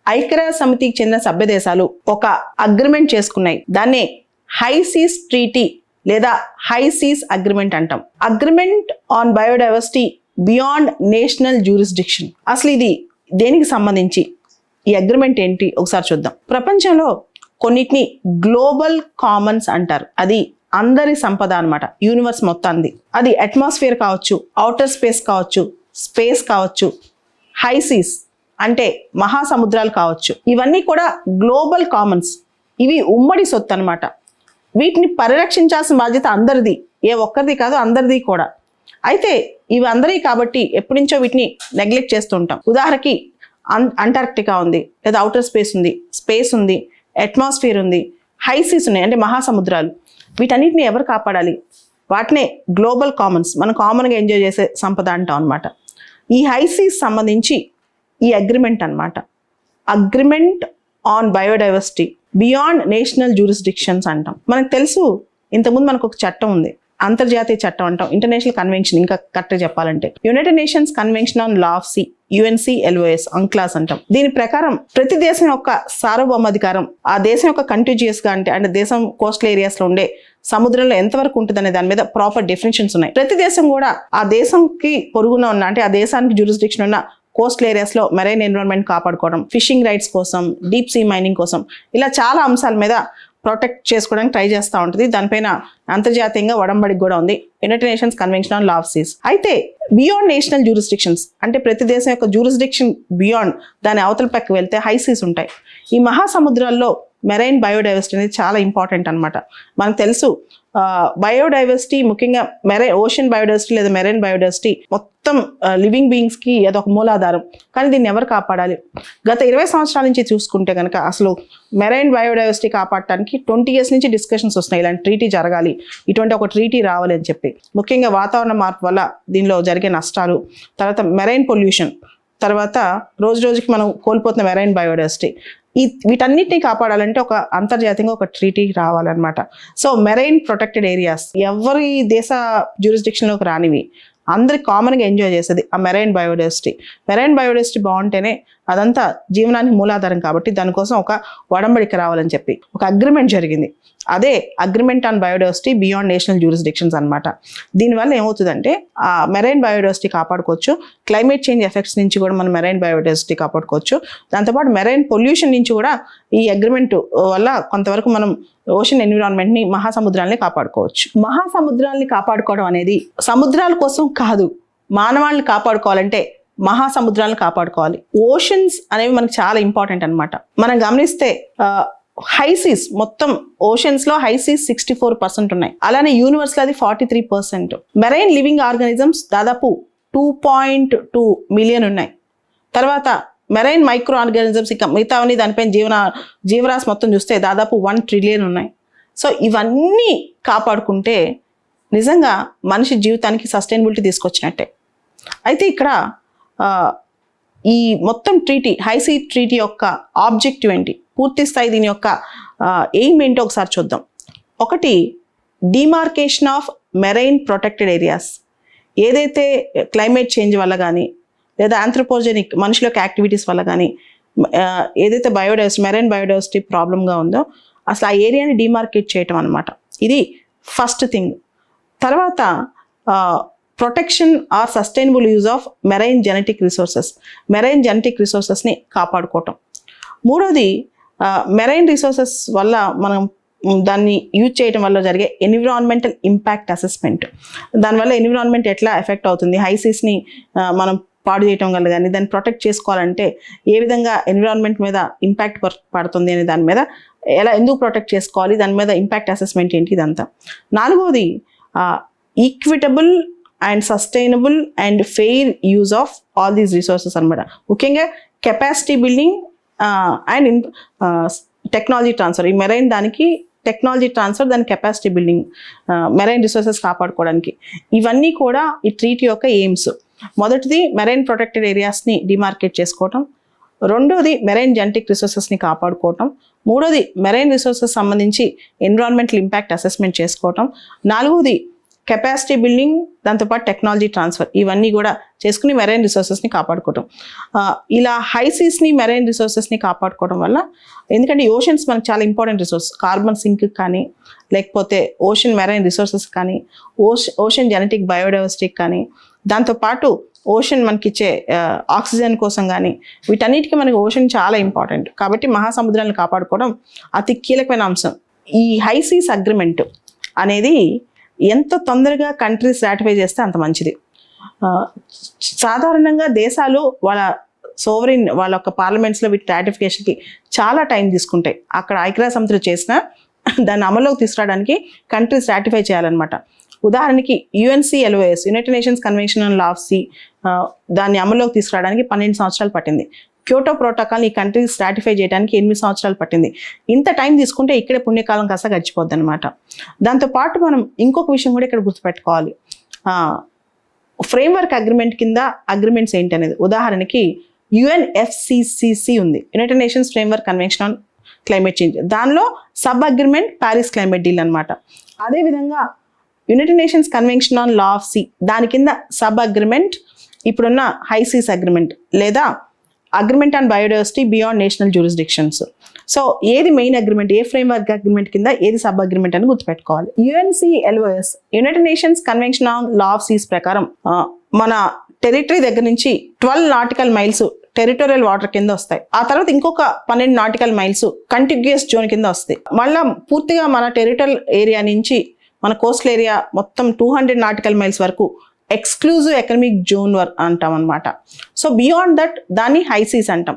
ఐక్యరాజ్య సమితికి చెందిన సభ్య దేశాలు ఒక అగ్రిమెంట్ చేసుకున్నాయి. దాన్ని హై సీస్ ట్రీటీ లేదా హై సీస్ అగ్రిమెంట్ అంటాం. Agreement on biodiversity beyond national jurisdiction. అసలు ఇది దేనికి సంబంధించి, ఈ అగ్రిమెంట్ ఏంటి ఒకసారి చూద్దాం. ప్రపంచంలో కొన్నిటిని గ్లోబల్ కామన్స్ అంటారు. అది అందరి సంపద అన్నమాట, యూనివర్స్ మొత్తాన్ని. అది అట్మాస్ఫియర్ కావచ్చు, అవుటర్ స్పేస్ కావచ్చు, స్పేస్ కావచ్చు, హై సీస్ అంటే మహాసముద్రాలు కావచ్చు. ఇవన్నీ కూడా గ్లోబల్ కామన్స్. ఇవి ఉమ్మడి సొత్తు అన్నమాట. వీటిని పరిరక్షించాల్సిన బాధ్యత అందరిది, ఏ ఒక్కరిది కాదు, అందరిది కూడా. అయితే ఇవి అందరివి కాబట్టి ఎప్పటి నుంచో వీటిని నెగ్లెక్ట్ చేస్తూ ఉంటాం. ఉదాహరణకి అంటార్క్టికా ఉంది, లేదా అవుటర్ స్పేస్ ఉంది, అట్మాస్ఫియర్ ఉంది, హై సీస్ ఉన్నాయి అంటే మహాసముద్రాలు. వీటన్నిటిని ఎవరు కాపాడాలి? వాటినే గ్లోబల్ కామన్స్, మనం కామన్గా ఎంజాయ్ చేసే సంపద అంటాం అనమాట. ఈ హై సీస్ సంబంధించి ఈ అగ్రిమెంట్ అన్నమాట. Agreement on biodiversity beyond national జ్యూరిస్డిక్షన్స్ అంటాం. మనకు తెలుసు, ఇంతకుముందు మనకు ఒక చట్టం ఉంది, అంతర్జాతీయ చట్టం అంటాం, ఇంటర్నేషనల్ కన్వెన్షన్. ఇంకా కరెక్ట్గా చెప్పాలంటే United nations convention on law of see, UNCLOS అంక్లాస్ అంటాం. దీని ప్రకారం ప్రతి దేశం యొక్క సార్వభౌమాధికారం ఆ దేశం యొక్క కంటిన్యూస్ గా అంటే దేశం కోస్టల్ ఏరియాస్ లో ఉండే సముద్రంలో ఎంతవరకు ఉంటుంది అనే దాని మీద ప్రాపర్ డెఫినేషన్స్ ఉన్నాయి. ప్రతి దేశం కూడా ఆ దేశంకి పొరుగున ఉన్న అంటే ఆ దేశానికి జ్యూరిస్డిక్షన్ ఉన్న కోస్టల్ ఏరియాస్ లో మెరైన్ ఎన్విరాన్మెంట్ కాపాడుకోవడం, ఫిషింగ్ రైట్స్ కోసం, డీప్ సీ మైనింగ్ కోసం, ఇలా చాలా అంశాల మీద ప్రొటెక్ట్ చేసుకోవడానికి ట్రై చేస్తూ ఉంటుంది. దానిపైన అంతర్జాతీయంగా ఒడంబడిక కూడా ఉంది, United nations convention on law of seas. అయితే బియాండ్ నేషనల్ జ్యూరిస్డిక్షన్స్ అంటే ప్రతి దేశం యొక్క జ్యూరిస్డిక్షన్ బియాండ్, దాని అవతల పక్కకి వెళ్తే హై సీస్ ఉంటాయి. ఈ మహాసముద్రాల్లో మెరైన్ బయోడైవర్సిటీ అనేది చాలా ఇంపార్టెంట్ అనమాట. మనకు తెలుసు, బయోడైవర్సిటీ ముఖ్యంగా ఓషన్ బయోడైవర్సిటీ లేదా మెరైన్ బయోడైవర్సిటీ మొత్తం లివింగ్ బీయింగ్స్ కి అదొక మూలాధారం. కానీ దీన్ని ఎవరు కాపాడాలి? గత 20 సంవత్సరాల నుంచి చూసుకుంటే కనుక అసలు మెరైన్ బయోడైవర్సిటీ కాపాడటానికి 20 years నుంచి డిస్కషన్స్ వస్తున్నాయి. ఇలాంటి ట్రీటీ జరగాలి, ఇటువంటి ఒక ట్రీటీ రావాలి అని చెప్పి. ముఖ్యంగా వాతావరణ మార్పు వల్ల దీనిలో జరిగే నష్టాలు, తర్వాత మెరైన్ పొల్యూషన్, తర్వాత రోజు రోజుకి మనం కోల్పోతున్న మెరైన్ బయోడైవర్సిటీ, వీటన్నిటిని కాపాడాలంటే ఒక అంతర్జాతీయంగా ఒక ట్రీటీ రావాలన్నమాట. సో మెరైన్ ప్రొటెక్టెడ్ ఏరియాస్ ఎవరి దేశ జ్యూరిస్డిక్షన్లోకి రానివి, అందరికి కామన్గా ఎంజాయ్ చేసేది ఆ మెరైన్ బయోడైవర్సిటీ. మెరైన్ బయోడైవర్సిటీ బాగుంటేనే అదంతా జీవనానికి మూలాధారం కాబట్టి దానికోసం ఒక ఒడంబడిక రావాలని చెప్పి ఒక అగ్రిమెంట్ జరిగింది. అదే agreement on biodiversity beyond national జ్యూరిస్డిక్షన్స్ అనమాట. దీనివల్ల ఏమవుతుందంటే ఆ మెరైన్ బయోడైవర్సిటీ కాపాడుకోవచ్చు, క్లైమేట్ చేంజ్ ఎఫెక్ట్స్ నుంచి కూడా మనం మెరైన్ బయోడైవర్సిటీ కాపాడుకోవచ్చు. దాంతోపాటు మెరైన్ పొల్యూషన్ నుంచి కూడా ఈ అగ్రిమెంట్ వల్ల కొంతవరకు మనం ఓషన్ ఎన్విరాన్మెంట్ ని, మహాసముద్రాలని కాపాడుకోవచ్చు. మహాసముద్రాలని కాపాడుకోవడం అనేది సముద్రాల కోసం కాదు, మానవాళ్ళని కాపాడుకోవాలంటే మహాసముద్రాలను కాపాడుకోవాలి. ఓషన్స్ అనేవి మనకు చాలా ఇంపార్టెంట్ అనమాట. మనం గమనిస్తే హైసీస్ మొత్తం ఓషన్స్ లో హైసీస్ 64% ఉన్నాయి. అలానే యూనివర్స్ లో అది 43%. మెరైన్ లివింగ్ ఆర్గానిజమ్స్ దాదాపు 2.2 మిలియన్ ఉన్నాయి. తర్వాత మెరైన్ మైక్రో ఆర్గానిజమ్స్, ఇంకా మిగతావన్నీ దానిపైన జీవరాశి మొత్తం చూస్తే దాదాపు 1 ట్రిలియన్ ఉన్నాయి. సో ఇవన్నీ కాపాడుకుంటే నిజంగా మనిషి జీవితానికి సస్టైనబిలిటీ తీసుకొచ్చినట్టే. అయితే ఇక్కడ ఈ మొత్తం ట్రీటీ, హైసీ ట్రీటీ యొక్క ఆబ్జెక్టివ్ ఏంటి, పూర్తి స్థాయి దీని యొక్క ఎయిమ్ ఏంటో ఒకసారి చూద్దాం. ఒకటి, demarcation of marine protected areas. ఏదైతే క్లైమేట్ చేంజ్ వల్ల కానీ లేదా ఆంథ్రోపోజెనిక్ మనుషుల యొక్క యాక్టివిటీస్ వల్ల కానీ ఏదైతే మెరైన్ బయోడైవర్సిటీ ప్రాబ్లంగా ఉందో అసలు ఆ ఏరియాని డిమార్కేట్ చేయటం అనమాట. ఇది ఫస్ట్ థింగ్. తర్వాత protection or sustainable use of marine genetic resources, marine genetic రిసోర్సెస్ని కాపాడుకోవటం. మూడోది, మెరైన్ రిసోర్సెస్ వల్ల మనం దాన్ని యూజ్ చేయడం వల్ల జరిగే ఎన్విరాన్మెంటల్ ఇంపాక్ట్ అసెస్మెంట్. దానివల్ల ఎన్విరాన్మెంట్ ఎట్లా ఎఫెక్ట్ అవుతుంది, హైసీస్ని మనం పాడు చేయటం వల్ల కానీ దాన్ని ప్రొటెక్ట్ చేసుకోవాలంటే ఏ విధంగా ఎన్విరాన్మెంట్ మీద ఇంపాక్ట్ పడుతుంది అనే దాని మీద ఎందుకు ప్రొటెక్ట్ చేసుకోవాలి, దాని మీద ఇంపాక్ట్ అసెస్మెంట్ ఏంటి, ఇదంతా. నాలుగోది, equitable and sustainable and fair use of all these resources అనమాట. ముఖ్యంగా capacity building and technology transfer. ఈ మెరైన్ దానికి టెక్నాలజీ ట్రాన్స్ఫర్, దాని కెపాసిటీ బిల్డింగ్, మెరైన్ రిసోర్సెస్ కాపాడుకోవడానికి. ఇవన్నీ కూడా ఈ ట్రీటీ యొక్క ఎయిమ్స్. మొదటిది మెరైన్ ప్రొటెక్టెడ్ ఏరియాస్ని డిమార్కేట్ చేసుకోవటం, రెండోది మెరైన్ జెనెటిక్ రిసోర్సెస్ని కాపాడుకోవటం, మూడోది మెరైన్ రిసోర్సెస్ సంబంధించి ఎన్విరాన్మెంటల్ ఇంపాక్ట్ అసెస్మెంట్ చేసుకోవటం, నాలుగోది కెపాసిటీ బిల్డింగ్, దాంతోపాటు టెక్నాలజీ ట్రాన్స్ఫర్, ఇవన్నీ కూడా చేసుకుని మెరైన్ రిసోర్సెస్ని కాపాడుకోవటం. ఇలా హై సీస్ని మెరైన్ రిసోర్సెస్ని కాపాడుకోవడం వల్ల, ఎందుకంటే ఓషన్స్ మనకు చాలా ఇంపార్టెంట్ రిసోర్స్, కార్బన్ సింక్ కానీ లేకపోతే ఓషన్ మెరైన్ రిసోర్సెస్ కానీ ఓషన్ జెనెటిక్ బయోడైవర్సిటీకి కానీ దాంతోపాటు ఓషన్ మనకిచ్చే ఆక్సిజన్ కోసం కానీ వీటన్నిటికీ మనకి ఓషన్ చాలా ఇంపార్టెంట్. కాబట్టి మహాసముద్రాలను కాపాడుకోవడం అతి కీలకమైన అంశం. ఈ హై సీస్ అగ్రిమెంట్ అనేది ఎంత తొందరగా కంట్రీస్ రాటిఫై చేస్తే అంత మంచిది. సాధారణంగా దేశాలు వాళ్ళ సోవరిన్ వాళ్ళ యొక్క పార్లమెంట్స్లో వీటి రాటిఫికేషన్కి చాలా టైం తీసుకుంటాయి. అక్కడ ఐక్యరాజ్య సమితిలో చేసిన దాన్ని అమల్లోకి తీసుకురావడానికి కంట్రీస్ రాటిఫై చేయాలన్నమాట. ఉదాహరణకి UNCLOS, United nations convention on law of sea, దాన్ని అమల్లోకి తీసుకురావడానికి 12 సంవత్సరాలు పట్టింది. క్యోటో ప్రోటోకాల్ ఈ కంట్రీస్ రాటిఫై చేయడానికి 8 సంవత్సరాలు పట్టింది. ఇంత టైం తీసుకుంటే ఇక్కడే పుణ్యకాలం కాస్త గడిచిపోద్ది అనమాట. దాంతోపాటు మనం ఇంకొక విషయం కూడా ఇక్కడ గుర్తుపెట్టుకోవాలి. ఫ్రేమ్వర్క్ అగ్రిమెంట్ కింద అగ్రిమెంట్స్ ఏంటి అనేది, ఉదాహరణకి UNFCCC ఉంది, United nations framework convention on climate change. దానిలో sub agreement Paris climate deal అనమాట. అదేవిధంగా united nations convention on law of sea, దాని కింద సబ్ అగ్రిమెంట్ ఇప్పుడున్న హై సీస్ అగ్రిమెంట్ లేదా agreement on biodiversity beyond national jurisdictions. So ఏది main agreement, ఏ framework agreement కింద ఏది సబ్ అగ్రిమెంట్ అని గుర్తుపెట్టుకోవాలి. UNCLOS, United nations convention on law of seas ప్రకారం మన టెరిటరీ దగ్గర నుంచి 12 నాటికల్ మైల్స్ టెరిటోరియల్ వాటర్ కింద వస్తాయి. ఆ తర్వాత ఇంకొక 12 నాటికల్ మైల్స్ కంటిగ్యూయస్ జోన్ కింద వస్తాయి. మళ్ళీ పూర్తిగా మన టెరిటోరియల్ ఏరియా నుంచి మన కోస్టల్ ఏరియా మొత్తం 200 నాటికల్ మైల్స్ వరకు ఎక్స్క్లూజివ్ ఎకనామిక్ జోన్ అంటాం అనమాట. సో బియాండ్ దట్ దాన్ని హై సీస్ అంటాం.